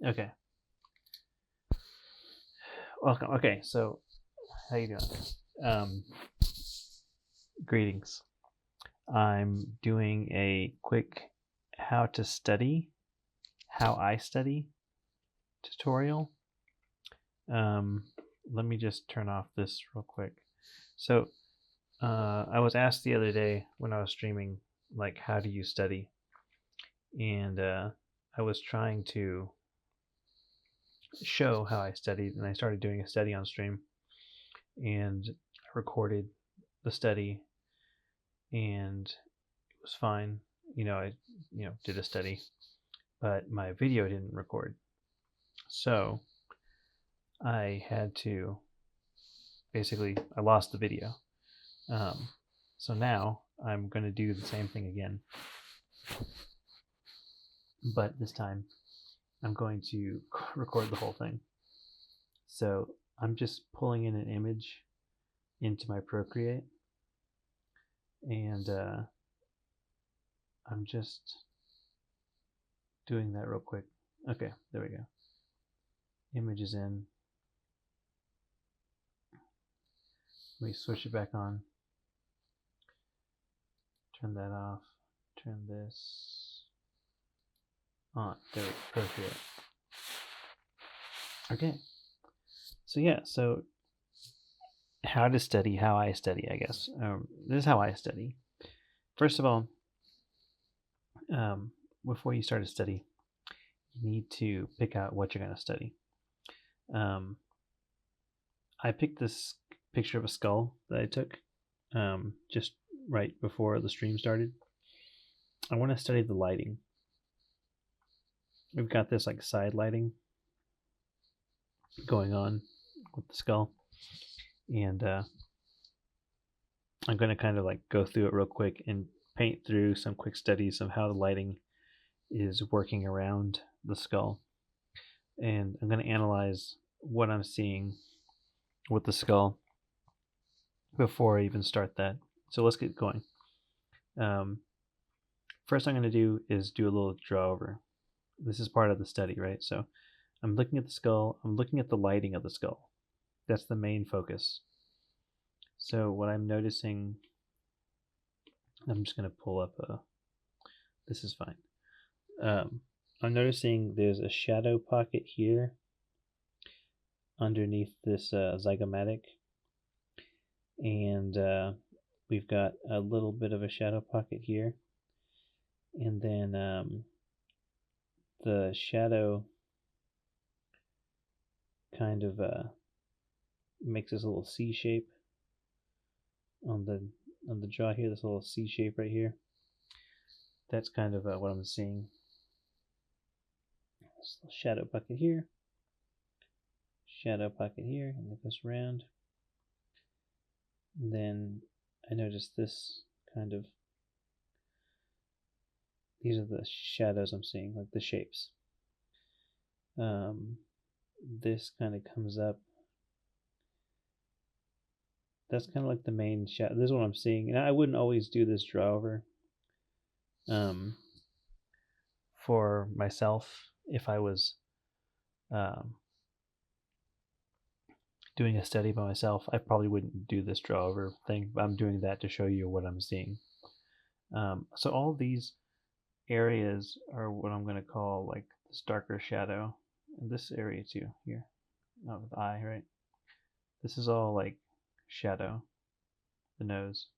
Okay. Welcome. Okay, so how you doing? Greetings. I'm doing a quick how I study tutorial. Let me just turn off this real quick. So, I was asked the other day when I was streaming, like, how do you study? And I was trying to show how I studied, and I started doing a study on stream, and I recorded the study, and it was fine. I did a study, but my video didn't record, so I had to basically I lost the video. So now I'm going to do the same thing again, but this time I'm going to record the whole thing. So I'm just pulling in an image into my Procreate, and I'm just doing that real quick. Okay, there we go. Image is in. Let me switch it back on. Turn that off. Turn this on. There we go. Procreate. Okay. So yeah, so how to study, how I study, I guess. This is how I study. First of all, before you start to study, you need to pick out what you're going to study. I picked this picture of a skull that I took just right before the stream started. I want to study the lighting. We've got this like side lighting going on with the skull, and I'm going to kind of like go through it real quick and paint through some quick studies of how the lighting is working around the skull, and I'm going to analyze what I'm seeing with the skull before I even start that. So let's get going. First I'm going to do is do a little draw over. This is part of the study, right? So I'm looking at the skull, I'm looking at the lighting of the skull. That's the main focus. So what I'm noticing, I'm just going to pull up this is fine. I'm noticing there's a shadow pocket here underneath this zygomatic, and we've got a little bit of a shadow pocket here, and then the shadow kind of makes this little C shape on the jaw here, this little C shape right here. That's kind of what I'm seeing. This little shadow pocket here, shadow pocket here, and it goes around. And then I noticed this kind of, these are the shadows I'm seeing, like the shapes. This kind of comes up. That's kind of like the main shadow. This is what I'm seeing. And I wouldn't always do this draw over for myself if I was doing a study by myself. I probably wouldn't do this draw over thing, but I'm doing that to show you what I'm seeing. So all these areas are what I'm going to call like this darker shadow, and this area too here, the eye, right? This is all like shadow, the nose.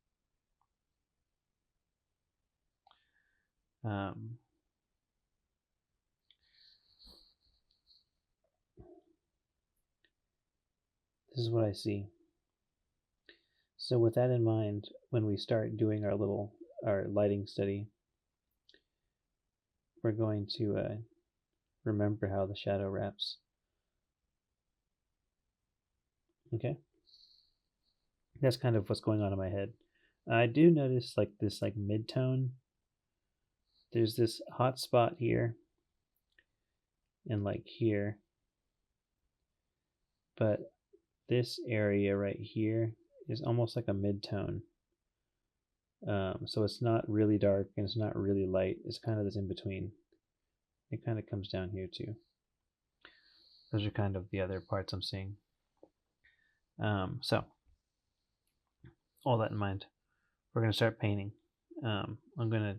This is what I see. So with that in mind, when we start doing our lighting study, we're going to remember how the shadow wraps. Okay? That's kind of what's going on in my head. I do notice like this like mid-tone. There's this hot spot here and like here. But this area right here is almost like a mid-tone. So it's not really dark and it's not really light. It's kind of this in between. It kind of comes down here too. those are kind of the other parts I'm seeing. So all that in mind, we're going to start painting. I'm going to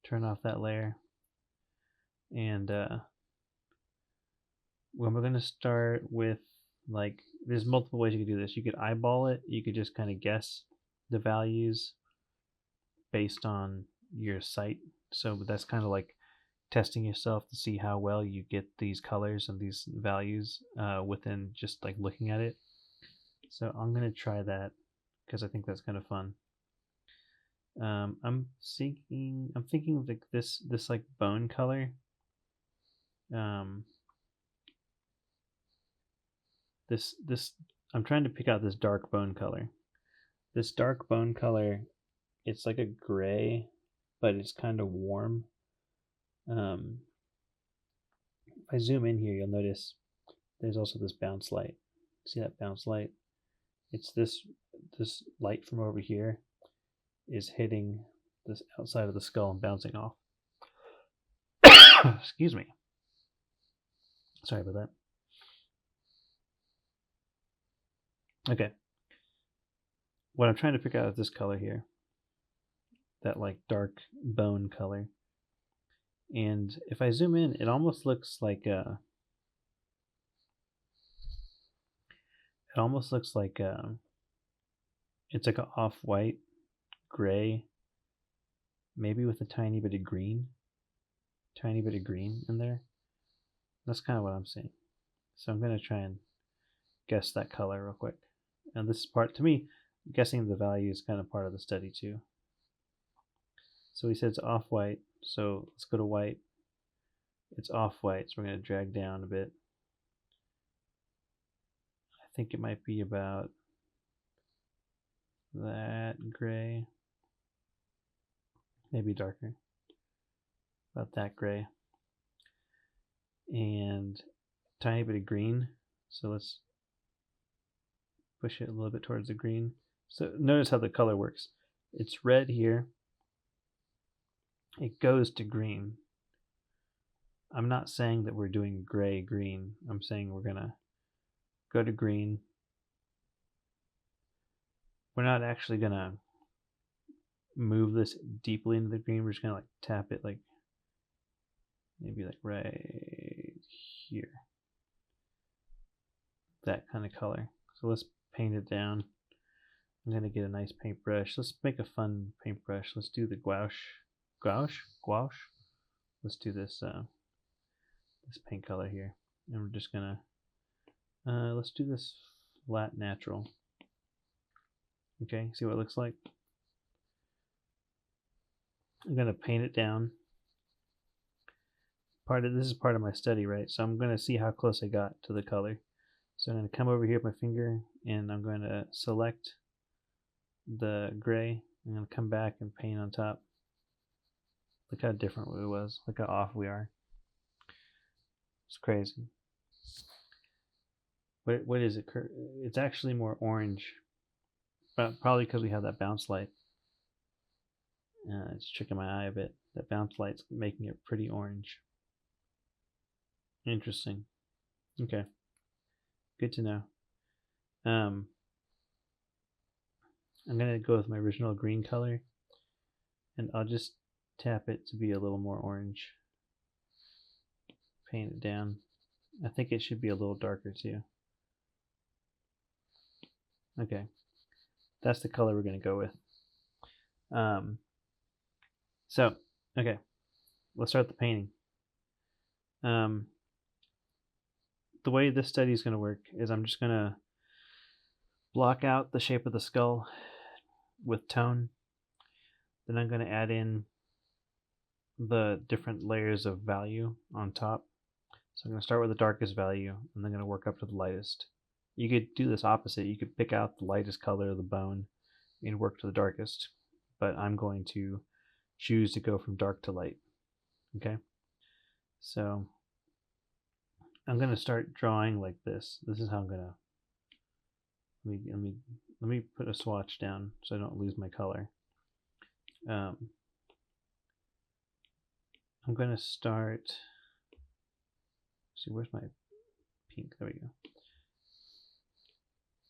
turn off that layer, and when we're going to start with, like, there's multiple ways you could do this. You could eyeball it. You could just kind of guess the values based on your sight. So that's kind of like testing yourself to see how well you get these colors and these values within just like looking at it. So I'm gonna try that because I think that's kind of fun. I'm thinking of like this like bone color. This I'm trying to pick out this dark bone color. This dark bone color, it's like a gray, but it's kind of warm. If I zoom in here, you'll notice there's also this bounce light. See that bounce light? It's this light from over here is hitting this outside of the skull and bouncing off. Excuse me. Sorry about that. Okay. What I'm trying to pick out is this color here. That like dark bone color. And if I zoom in, it almost looks like it's like an off-white gray, maybe with a tiny bit of green in there. That's kind of what I'm seeing. So I'm going to try and guess that color real quick. And this is part, to me, guessing the value is kind of part of the study too. So he said it's off-white, so let's go to white. It's off-white, so we're going to drag down a bit. I think it might be about that gray, maybe darker, about that gray, and a tiny bit of green. So let's push it a little bit towards the green. So notice how the color works. It's red here. It goes to green. I'm not saying that we're doing gray green. I'm saying we're gonna go to green. We're not actually gonna move this deeply into the green. We're just gonna like tap it, like maybe like right here. That kind of color. So let's paint it down. I'm gonna get a nice paintbrush. Let's make a fun paintbrush. Let's do the gouache. Let's do this this paint color here, and we're just gonna let's do this flat natural. Okay, see what it looks like. I'm gonna paint it down. This is part of my study, right? So I'm gonna see how close I got to the color. So I'm gonna come over here with my finger, and I'm going to select the gray. I'm gonna come back and paint on top. Look how different it was. Look how off we are. It's crazy. What is it? It's actually more orange, but probably because we have that bounce light. It's tricking my eye a bit. That bounce light's making it pretty orange. Interesting. Okay. Good to know. I'm gonna go with my original green color, and I'll just tap it to be a little more orange. Paint it down. I think it should be a little darker too. Okay, that's the color we're gonna go with. So okay, let's start the painting. The way this study is gonna work is I'm just gonna block out the shape of the skull with tone. Then I'm gonna add in the different layers of value on top. So I'm going to start with the darkest value, and then I'm going to work up to the lightest. You could do this opposite. You could pick out the lightest color of the bone and work to the darkest. But I'm going to choose to go from dark to light. Okay? So I'm going to start drawing like this. This is how I'm going to... Let me put a swatch down so I don't lose my color. I'm going to start... See, where's my pink. There we go.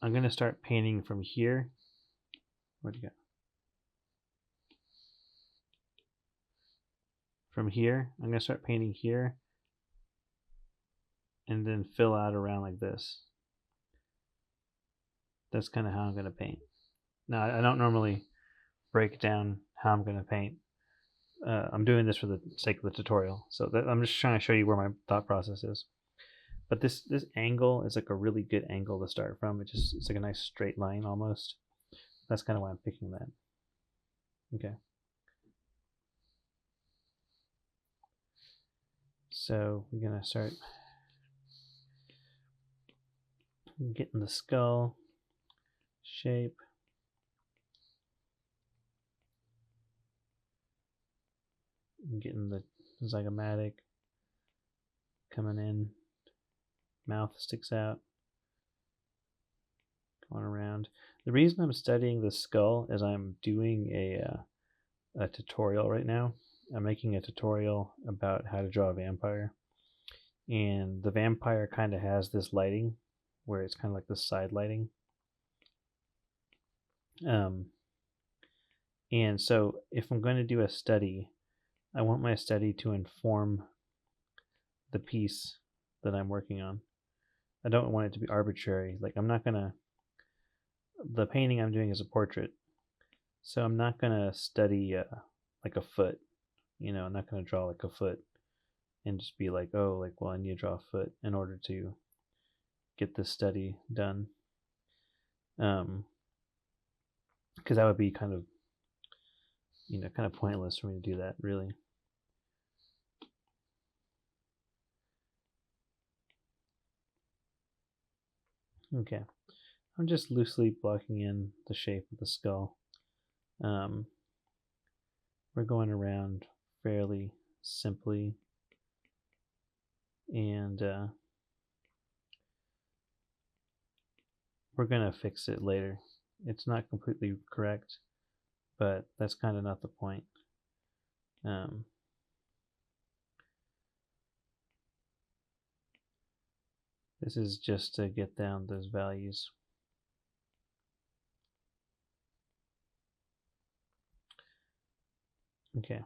I'm going to start painting from here. Where'd it go? From here, I'm going to start painting here and then fill out around like this. That's kind of how I'm going to paint. Now, I don't normally break down how I'm going to paint. I'm doing this for the sake of the tutorial, so I'm just trying to show you where my thought process is. But this angle is like a really good angle to start from. It's like a nice straight line almost. That's kind of why I'm picking that. Okay. So we're gonna start getting the skull shape. Getting the zygomatic coming in. Mouth sticks out. Going around. The reason I'm studying the skull is I'm doing a tutorial right now. I'm making a tutorial about how to draw a vampire. And the vampire kind of has this lighting where it's kind of like this side lighting. And so if I'm going to do a study, I want my study to inform the piece that I'm working on. I don't want it to be arbitrary. Like the painting I'm doing is a portrait. So I'm not going to study like a foot. You know, I'm not going to draw like a foot and just be like, oh, like, well, I need to draw a foot in order to get this study done. Because that would be kind of, kind of pointless for me to do that, really. Okay, I'm just loosely blocking in the shape of the skull. We're going around fairly simply, and we're going to fix it later. It's not completely correct, but that's kind of not the point. This is just to get down those values. Okay.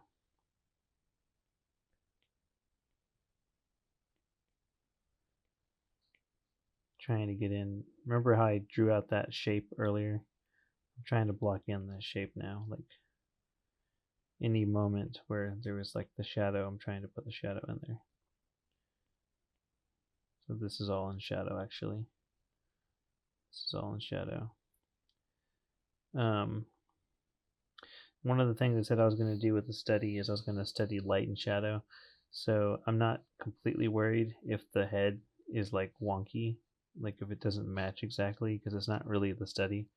Trying to get in. Remember how I drew out that shape earlier? I'm trying to block in that shape now. Like any moment where there was like the shadow, I'm trying to put the shadow in there. So this is all in shadow, actually. This is all in shadow. One of the things I said I was going to do with the study is I was going to study light and shadow. So I'm not completely worried if the head is like wonky, like if it doesn't match exactly, because it's not really the study.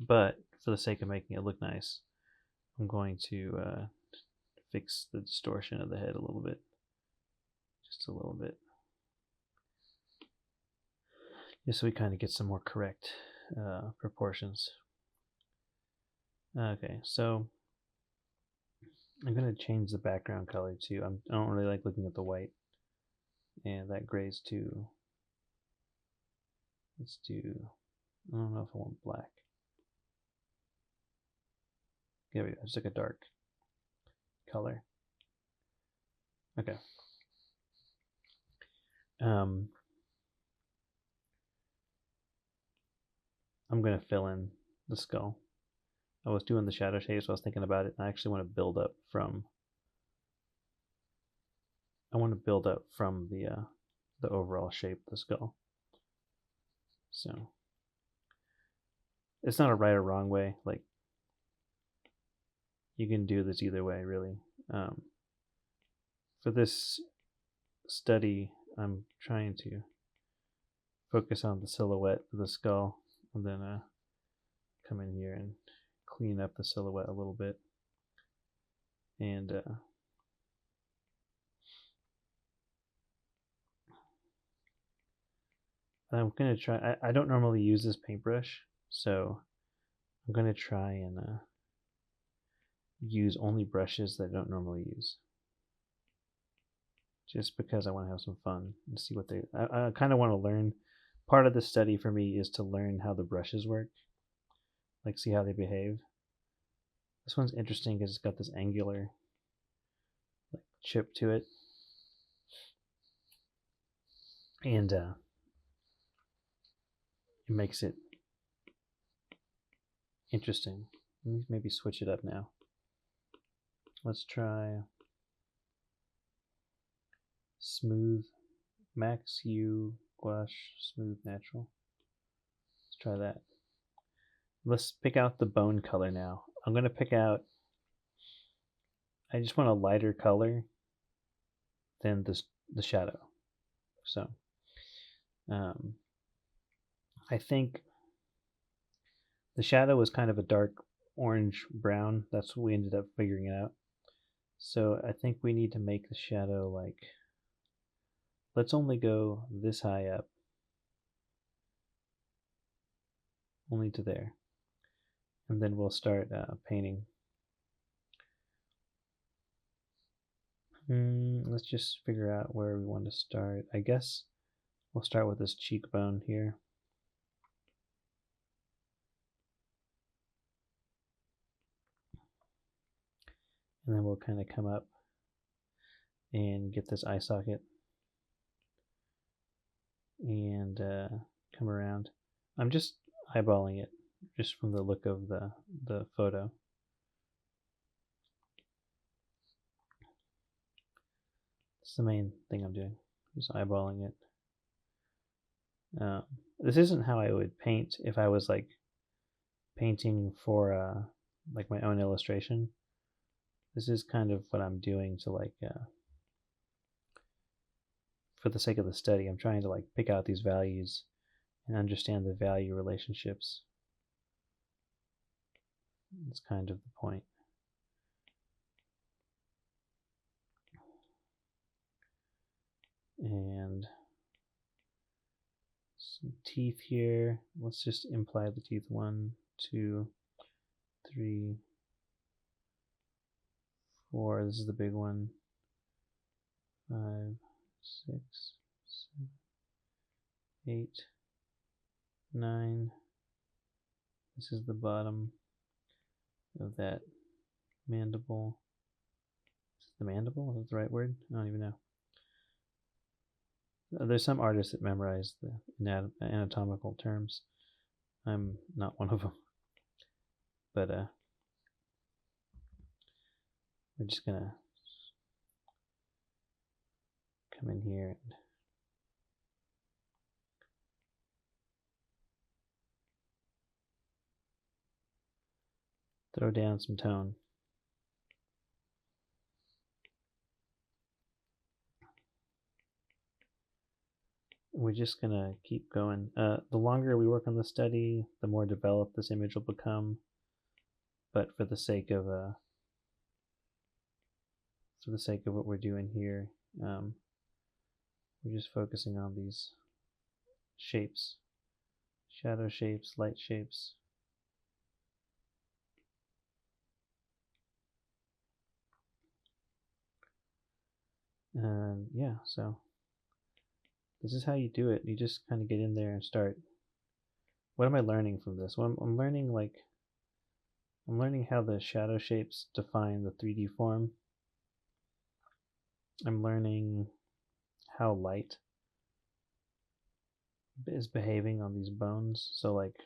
But for the sake of making it look nice, I'm going to fix the distortion of the head a little bit. Just a little bit. Just so we kind of get some more correct proportions. Okay, so I'm going to change the background color too. I don't really like looking at the white. And that gray's too. Let's do, I don't know if I want black. There we go, just like a dark color. Okay. I'm going to fill in the skull. I was doing the shadow shapes, so I was thinking about it. I actually want to build up from the overall shape of the skull. So it's not a right or wrong way. Like you can do this either way, really. For this study, I'm trying to focus on the silhouette of the skull, and then come in here and clean up the silhouette a little bit. And I'm going to try, I don't normally use this paintbrush, so I'm going to try and use only brushes that I don't normally use. just because I want to have some fun and see what I kind of want to learn. Part of the study for me is to learn how the brushes work, like see how they behave. This one's interesting because it's got this angular like chip to it, and it makes it interesting. Let me maybe switch it up now. Let's try smooth max U gouache smooth natural. Let's try that. Let's pick out the bone color now. I'm going to pick out, I just want a lighter color than the shadow. So I think the shadow was kind of a dark orange brown. That's what we ended up figuring out. So I think we need to make the shadow like, let's only go this high up, only to there, and then we'll start painting. Let's just figure out where we want to start. I guess we'll start with this cheekbone here. And then we'll kind of come up and get this eye socket and come around. I'm just eyeballing it just from the look of the photo. That's the main thing I'm doing, just eyeballing it. This isn't how I would paint if I was like painting for like my own illustration. This is kind of what I'm doing to like for the sake of the study. I'm trying to like pick out these values and understand the value relationships. That's kind of the point. And some teeth here. Let's just imply the teeth. 1, 2, 3, 4. This is the big one. 5, 6, 7, 8, 9. This is the bottom of that mandible. Is it the mandible? Is that the right word? I don't even know. There's some artists that memorize the anatomical terms. I'm not one of them. But we're just gonna come in here and throw down some tone. We're just gonna keep going. The longer we work on the study, the more developed this image will become. But for the sake of what we're doing here, we're just focusing on these shapes, shadow shapes, light shapes. And yeah, so this is how you do it. You just kind of get in there and start. What am I learning from this? Well, I'm learning how the shadow shapes define the 3D form. I'm learning how light is behaving on these bones. So like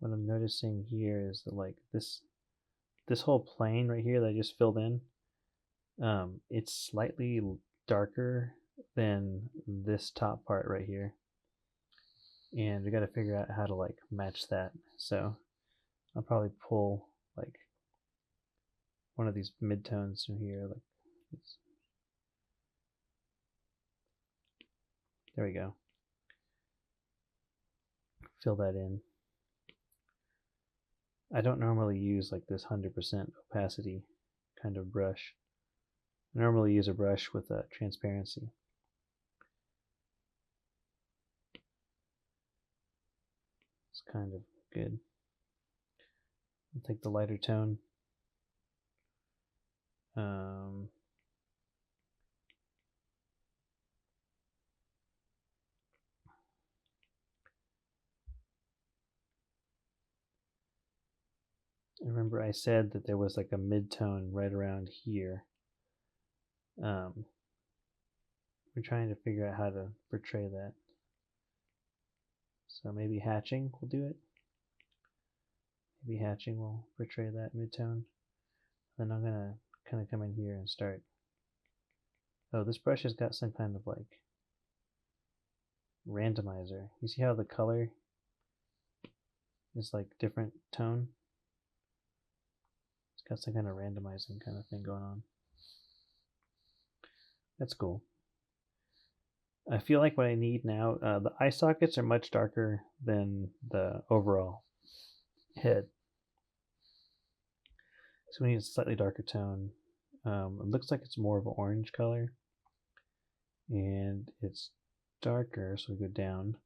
what I'm noticing here is that like this whole plane right here that I just filled in, it's slightly darker than this top part right here, and we got to figure out how to like match that. So I'll probably pull like one of these midtones from here, like this. There we go. Fill that in. I don't normally use like this 100% opacity kind of brush. I normally use a brush with a transparency. It's kind of good. I'll take the lighter tone. remember I said that there was like a mid-tone right around here. We're trying to figure out how to portray that. So maybe hatching will do it. Maybe hatching will portray that mid-tone. Then I'm gonna kind of come in here and start. Oh, this brush has got some kind of like randomizer. You see how the color is like different tone? It's got some kind of randomizing kind of thing going on. That's cool. I feel like what I need now, the eye sockets are much darker than the overall head. So we need a slightly darker tone. It looks like it's more of an orange color. And it's darker, so we go down.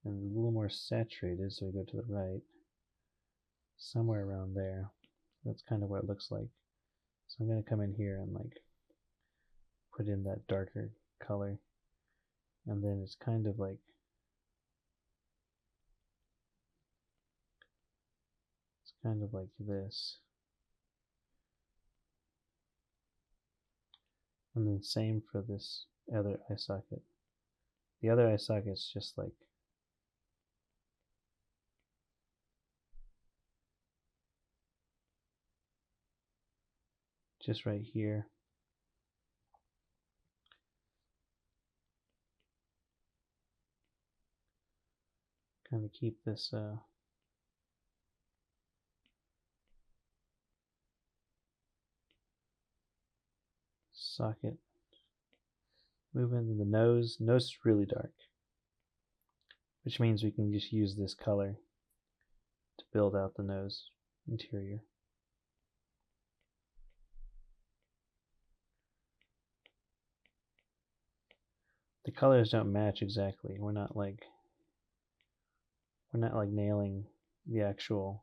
And a little more saturated, so we go to the right. Somewhere around there. That's kind of what it looks like. So I'm going to come in here and like put in that darker color. And then it's kind of like this. And then same for this other eye socket. The other eye socket's just like just right here. Kind of keep this socket. Move into the nose. Nose is really dark, which means we can just use this color to build out the nose interior. The colors don't match exactly. We're not like nailing the actual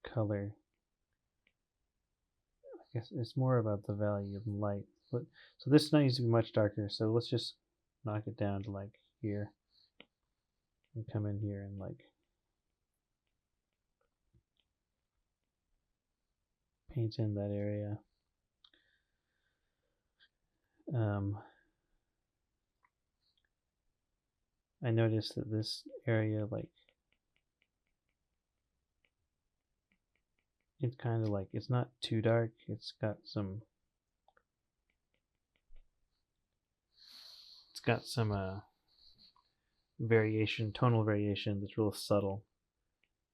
color. I guess it's more about the value of the light. But so this needs to be much darker. So let's just knock it down to like here, and come in here and like paint in that area. I noticed that this area, like, it's kind of like, it's not too dark. It's got some variation, tonal variation that's real subtle.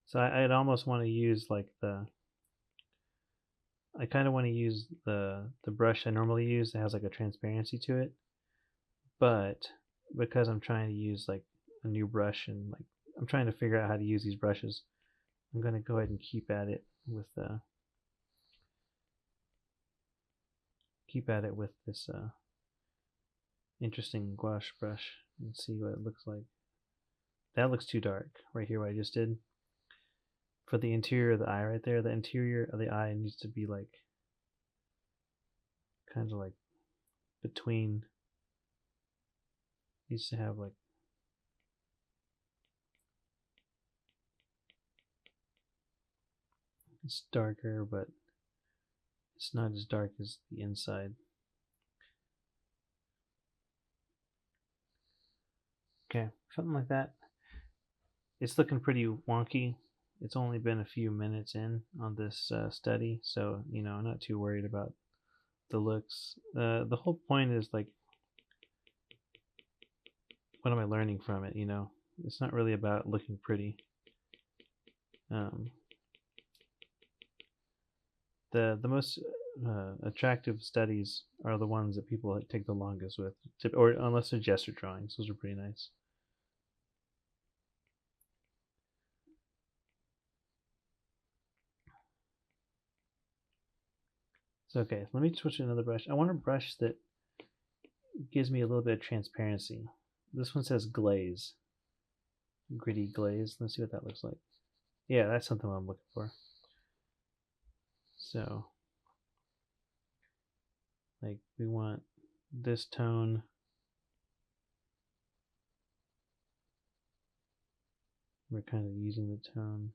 So I'd almost want to use like I kind of want to use the brush I normally use that has like a transparency to it, but because I'm trying to use like a new brush and like I'm trying to figure out how to use these brushes, I'm going to go ahead and keep at it with this interesting gouache brush and see what it looks like. That looks too dark right here, what I just did. For the interior of the eye right there, the interior of the eye needs to be like kind of like between, needs to have like it's darker, but it's not as dark as the inside. Okay, something like that. It's looking pretty wonky. It's only been a few minutes in on this study, so you know, I'm not too worried about the looks. The whole point is like, what am I learning from it? You know, it's not really about looking pretty. The most attractive studies are the ones that people take the longest with, or unless they're gesture drawings. Those are pretty nice. So okay, let me switch to another brush. I want a brush that gives me a little bit of transparency. This one says glaze, gritty glaze. Let's see what that looks like. Yeah, that's something I'm looking for. So like we want this tone We're kind of using the tone.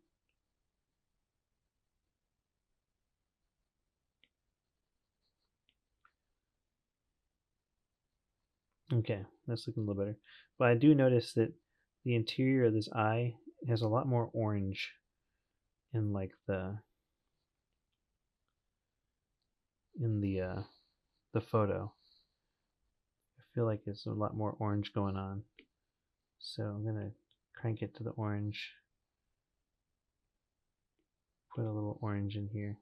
Okay, that's looking a little better. But I do notice that the interior of this eye has a lot more orange in like the photo. I feel like it's a lot more orange going on. So I'm gonna crank it to the orange. Put a little orange in here.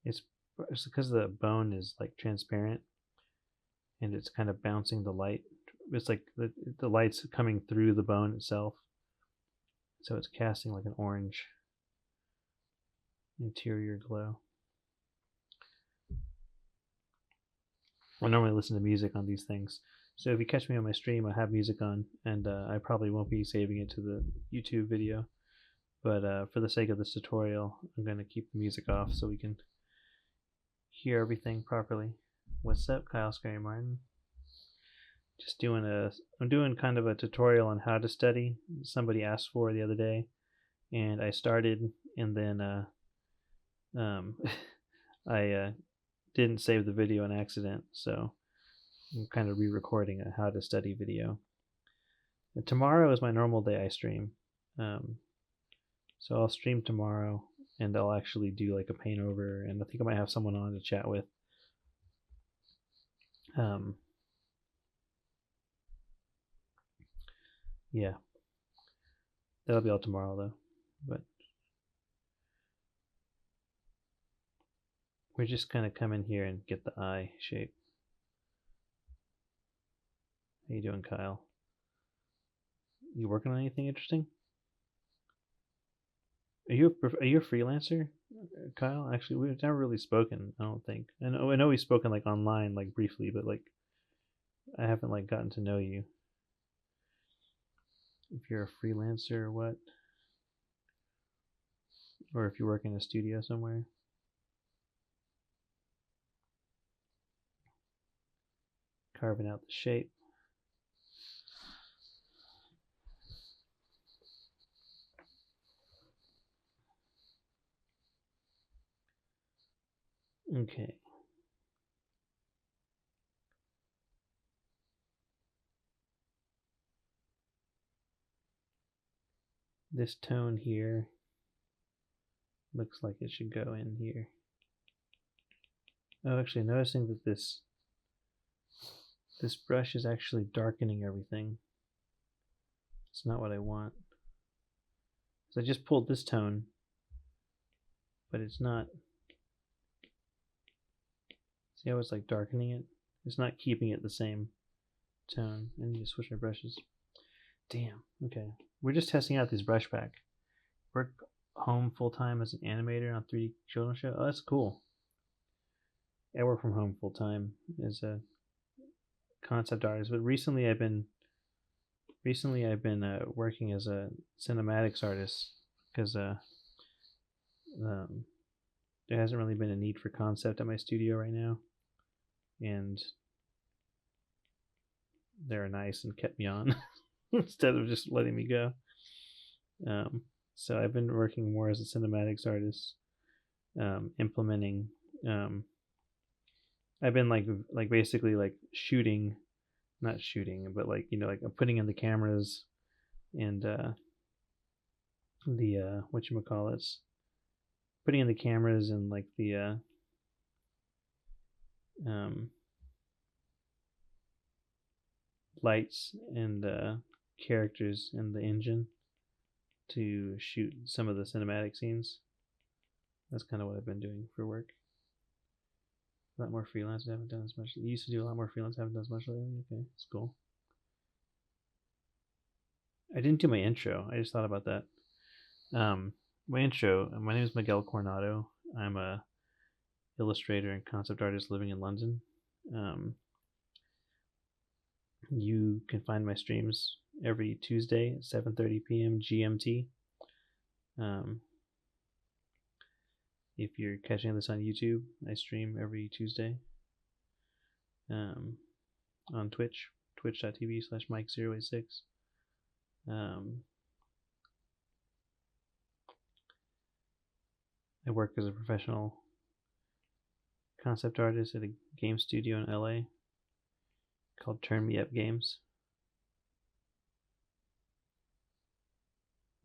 It's because the bone is like transparent and it's kind of bouncing the light. It's like the light's coming through the bone itself. So it's casting like an orange interior glow. I normally listen to music on these things. So if you catch me on my stream, I have music on, and I probably won't be saving it to the YouTube video. But for the sake of this tutorial, I'm going to keep the music off so we can hear everything properly. What's up, Kyle Scary Martin? I'm doing kind of a tutorial on how to study. Somebody asked for the other day, and I started, and then I didn't save the video on accident, so I'm kind of re-recording a how to study video. And tomorrow is my normal day I stream. So I'll stream tomorrow, and I'll actually do like a paint over, and I think I might have someone on to chat with. Yeah, that'll be all tomorrow though. But we're just gonna come in here and get the eye shape. How you doing, Kyle? You working on anything interesting? Are you a freelancer, Kyle? Actually, we've never really spoken. I don't think. I know we've spoken like online, like briefly, but like I haven't like gotten to know you. If you're a freelancer or what, or if you work in a studio somewhere. Carving out the shape. Okay. This tone here looks like it should go in here. Oh, actually, noticing that this brush is actually darkening everything. It's not what I want. So I just pulled this tone, but it's not. See how it's like darkening it? It's not keeping it the same tone. I need to switch my brushes. Damn. Okay. We're just testing out this brush pack. Work home full time as an animator on 3D children's show. Oh, that's cool. I work from home full time as a concept artist, but recently I've been working as a cinematics artist because there hasn't really been a need for concept at my studio right now, and they're nice and kept me on instead of just letting me go. So I've been working more as a cinematics artist, implementing. I've been like basically like shooting, not shooting, but like like I'm putting in the cameras and the whatchamacallits, putting in the cameras and like the lights and characters in the engine to shoot some of the cinematic scenes. That's kind of what I've been doing for work. A lot more freelance. I haven't done as much. You used to do a lot more freelance. I haven't done as much lately. Okay, it's cool. I didn't do my intro. I just thought about that. My intro. My name is Miguel Coronado. I'm a illustrator and concept artist living in London. You can find my streams every Tuesday at 7:30 p.m. GMT. If you're catching this on YouTube, I stream every Tuesday on Twitch, twitch.tv/Mike086. I work as a professional concept artist at a game studio in LA called Turn Me Up Games.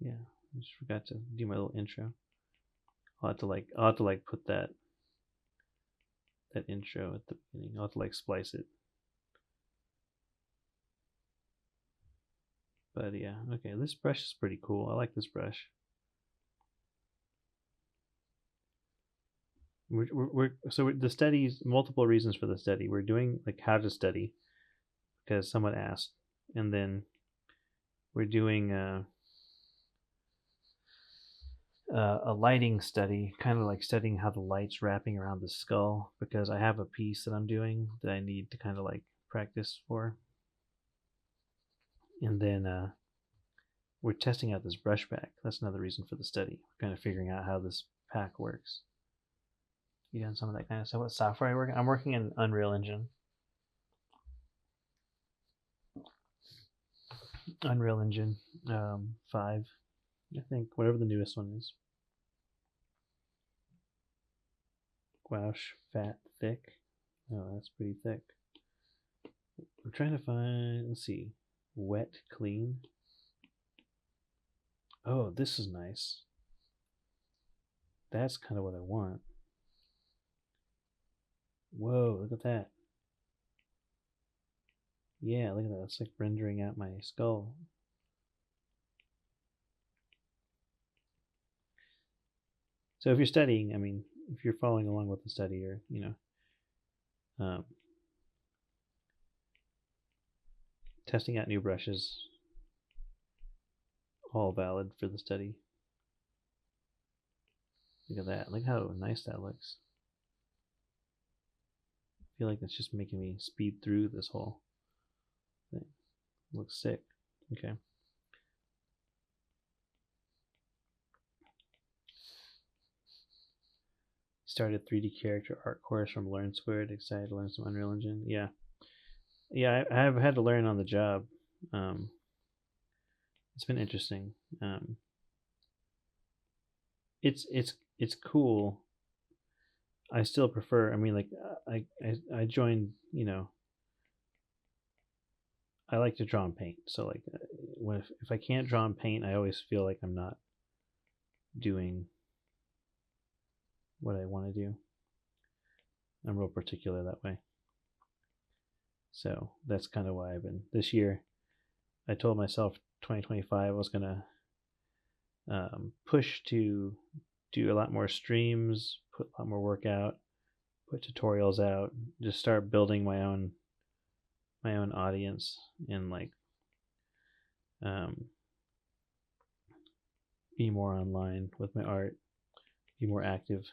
Yeah, I just forgot to do my little intro. I'll have to put that intro at the beginning. I'll have to splice it. But yeah, okay, this brush is pretty cool. I like this brush. The studies, multiple reasons for the study. We're doing how to study because someone asked, and then we're doing a lighting study, kind of studying how the light's wrapping around the skull, because I have a piece that I'm doing that I need to kind of practice for. And then we're testing out this brush pack. That's another reason for the study. We're kind of figuring out how this pack works. You done some of that kind of stuff? What software I work? I'm working in Unreal Engine. Unreal Engine 5, I think, whatever the newest one is. Gouache, fat, thick. Oh, that's pretty thick. I'm trying to find, let's see, wet, clean. Oh, this is nice. That's kind of what I want. Whoa, look at that. Yeah, look at that. It's rendering out my skull. So if you're studying, if you're following along with the study, or testing out new brushes, all valid for the study. Look at that. Look how nice that looks. I feel like it's just making me speed through this whole thing. Looks sick. Okay. Started 3D character art course from Learn Squared. Excited to learn some Unreal Engine. Yeah, I have had to learn on the job. It's been interesting. It's cool. I still prefer. I joined. I like to draw and paint. So if I can't draw and paint, I always feel like I'm not doing what I want to do. I'm real particular that way. So that's kind of why I've been this year. I told myself 2025 I was gonna push to do a lot more streams, put a lot more work out, put tutorials out, just start building my own audience, and be more online with my art, be more active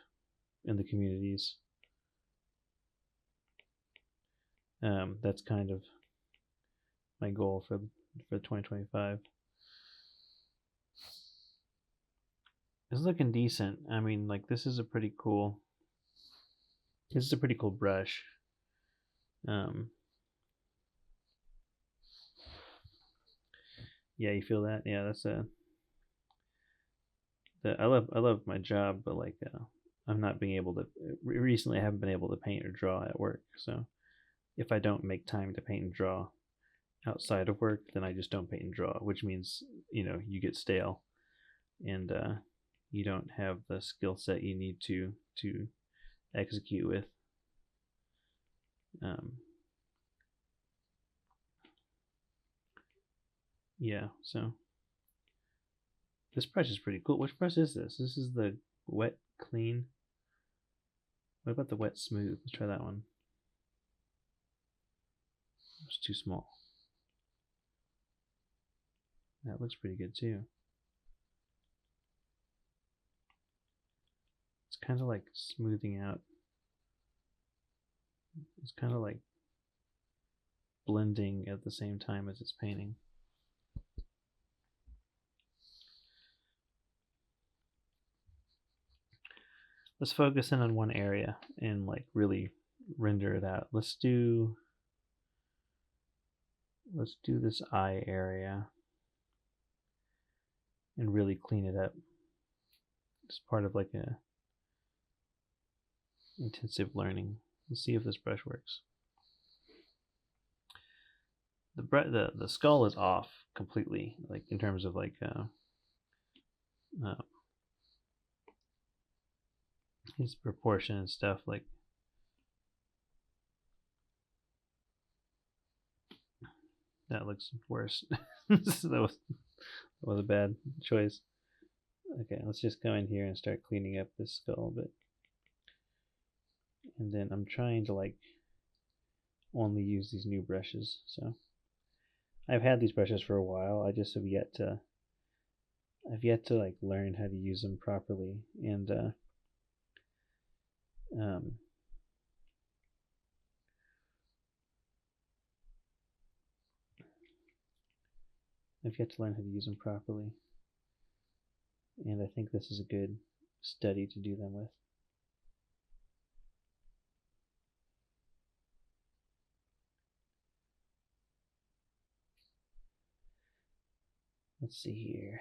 in the communities. That's kind of my goal for 2025. It's looking decent. This is a pretty cool. This is a pretty cool brush. Yeah, you feel that? Yeah, that's I love my job, but I'm not being able to. Recently, I haven't been able to paint or draw at work. So if I don't make time to paint and draw outside of work, then I just don't paint and draw, which means you get stale, and you don't have the skill set you need to execute with. Yeah, so this brush is pretty cool. Which brush is this? This is the wet clean. What about the wet smooth? Let's try that one. It's too small. That looks pretty good too. It's kind of smoothing out. It's kind of blending at the same time as it's painting. Let's focus in on one area and really render it out. Let's do let's do this eye area and really clean it up. It's part of like a intensive learning. Let's see if this brush works. The skull is off completely, like in terms of like his proportion and stuff. Like that looks worse. that was a bad choice. Okay, let's just go in here and start cleaning up this skull a bit. And then I'm trying to like only use these new brushes. So I've had these brushes for a while. I just have yet to like learn how to use them properly, and I've yet to learn how to use them properly, and I think this is a good study to do them with. Let's see here.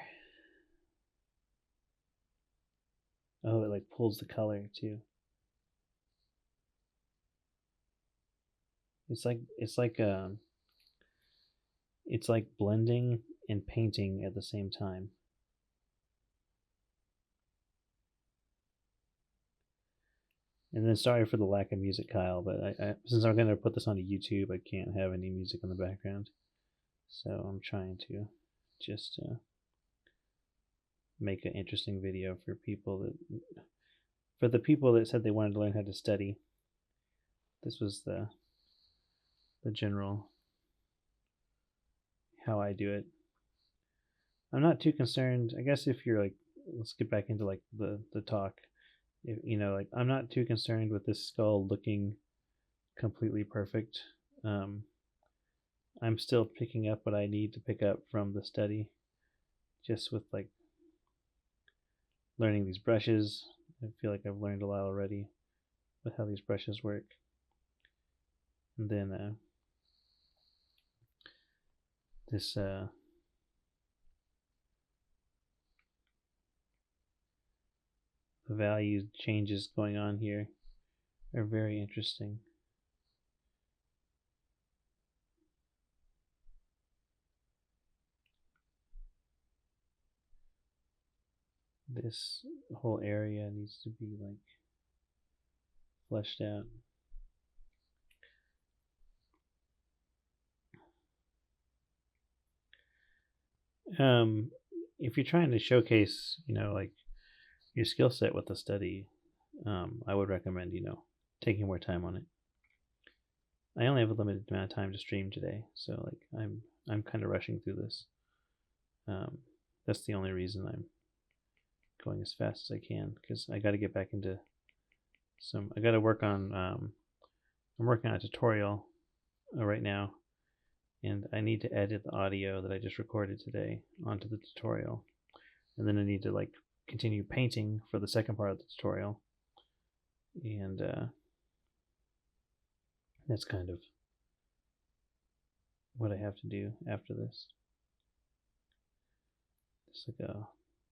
Oh, it like pulls the color too. It's like blending and painting at the same time. And then sorry for the lack of music, Kyle, but since I'm going to put this onto YouTube, I can't have any music in the background. So I'm trying to just make an interesting video for the people that said they wanted to learn how to study. This was the general how I do it. I'm not too concerned. I guess if you're like, let's get back into like the talk. Like I'm not too concerned with this skull looking completely perfect. I'm still picking up what I need to pick up from the study, just with like learning these brushes. I feel like I've learned a lot already with how these brushes work. And then this the value changes going on here are very interesting. This whole area needs to be like fleshed out. If you're trying to showcase, like your skill set with the study, I would recommend, taking more time on it. I only have a limited amount of time to stream today, so like I'm kind of rushing through this. That's the only reason I'm going as fast as I can, because I got to get back into I got to work on I'm working on a tutorial right now, and I need to edit the audio that I just recorded today onto the tutorial, and then I need to like continue painting for the second part of the tutorial, and that's kind of what I have to do after this. It's like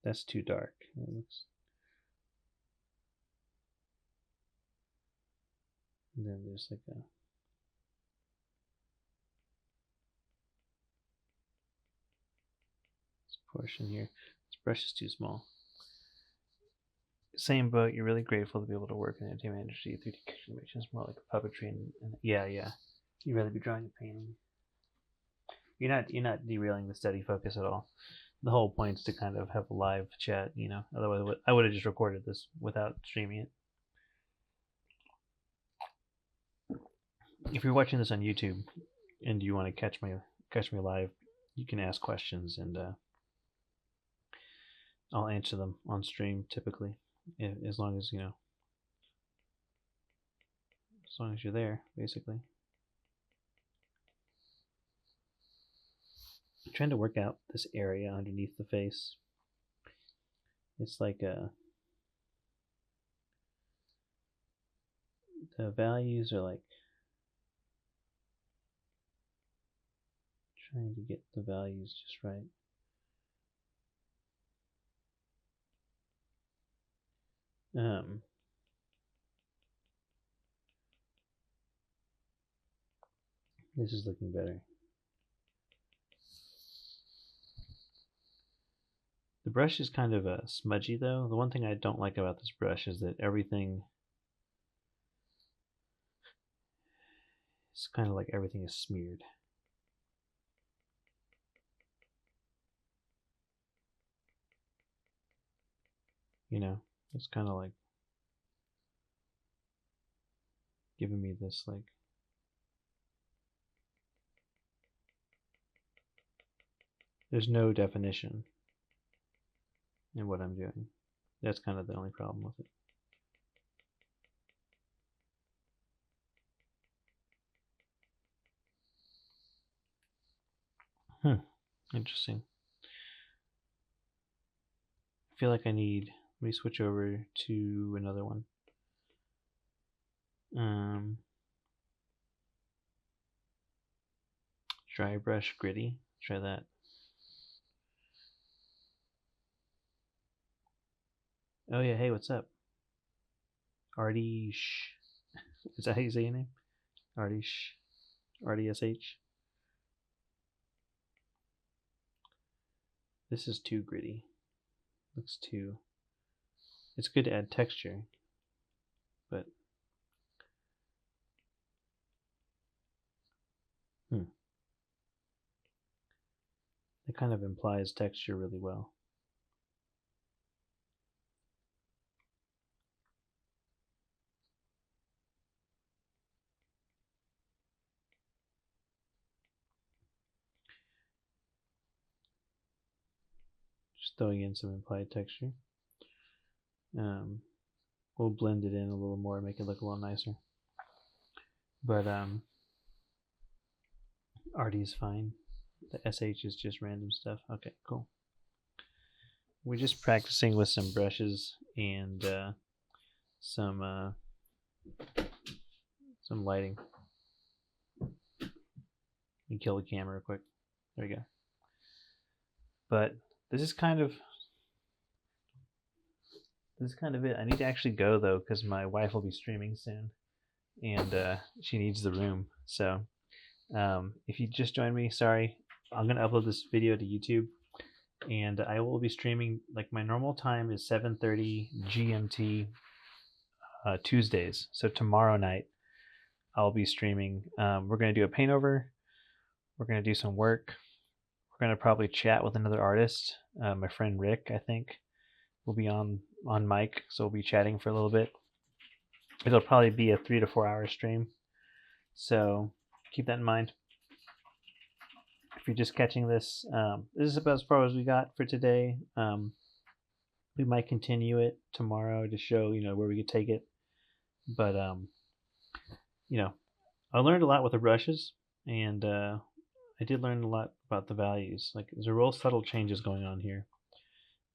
that's too dark. That looks. And then there's like this portion here. This brush is too small. Same boat. You're really grateful to be able to work in the entertainment industry. 3D animation is more like puppetry, and yeah. You'd rather be drawing and painting. You're not derailing the study focus at all. The whole point is to kind of have a live chat, Otherwise, I would have just recorded this without streaming it. If you're watching this on YouTube and you want to catch me live, you can ask questions, and I'll answer them on stream typically, as long as as long as you're there, basically. I'm trying to work out this area underneath the face. It's like the values are like Trying to get the values just right. This is looking better. The brush is kind of smudgy though. The one thing I don't like about this brush is that everything is kind of like everything is smeared. You know, it's kind of like giving me this like there's no definition in what I'm doing. That's kind of the only problem with it. Interesting. I feel like I need, let me switch over to another one. Dry brush gritty. Try that. Oh yeah, hey, what's up? Ardish. Is that how you say your name? Ardish. RDSH. This is too gritty. Looks too. It's good to add texture, but it kind of implies texture really well. Just throwing in some implied texture. We'll blend it in a little more, make it look a little nicer. But RD is fine. The SH is just random stuff. Okay, cool. We're just practicing with some brushes and some lighting. Let me kill the camera real quick. There we go. But this is kind of it. I need to actually go though because my wife will be streaming soon, and she needs the room. So if you just joined me, sorry. I'm gonna upload this video to YouTube, and I will be streaming. Like my normal time is 7:30 GMT Tuesdays. So tomorrow night I'll be streaming. We're gonna do a paint over. We're gonna do some work. We're gonna probably chat with another artist. My friend Rick, I think, will be on mic, so we'll be chatting for a little bit. It'll probably be a 3 to 4 hour stream, so keep that in mind. If you're just catching this, this is about as far as we got for today. We might continue it tomorrow to show where we could take it, but I learned a lot with the brushes, and I did learn a lot about the values. Like there's a real subtle changes going on here,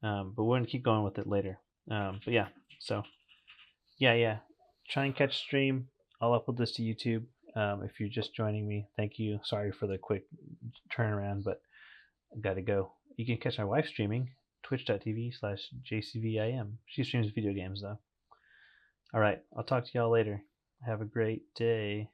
but we're gonna keep going with it later. But yeah, so yeah, try and catch stream. I'll upload this to YouTube. If you're just joining me, thank you. Sorry for the quick turnaround, but I gotta go. You can catch my wife streaming, twitch.tv/jcvim. She streams video games though. All right, I'll talk to y'all later. Have a great day.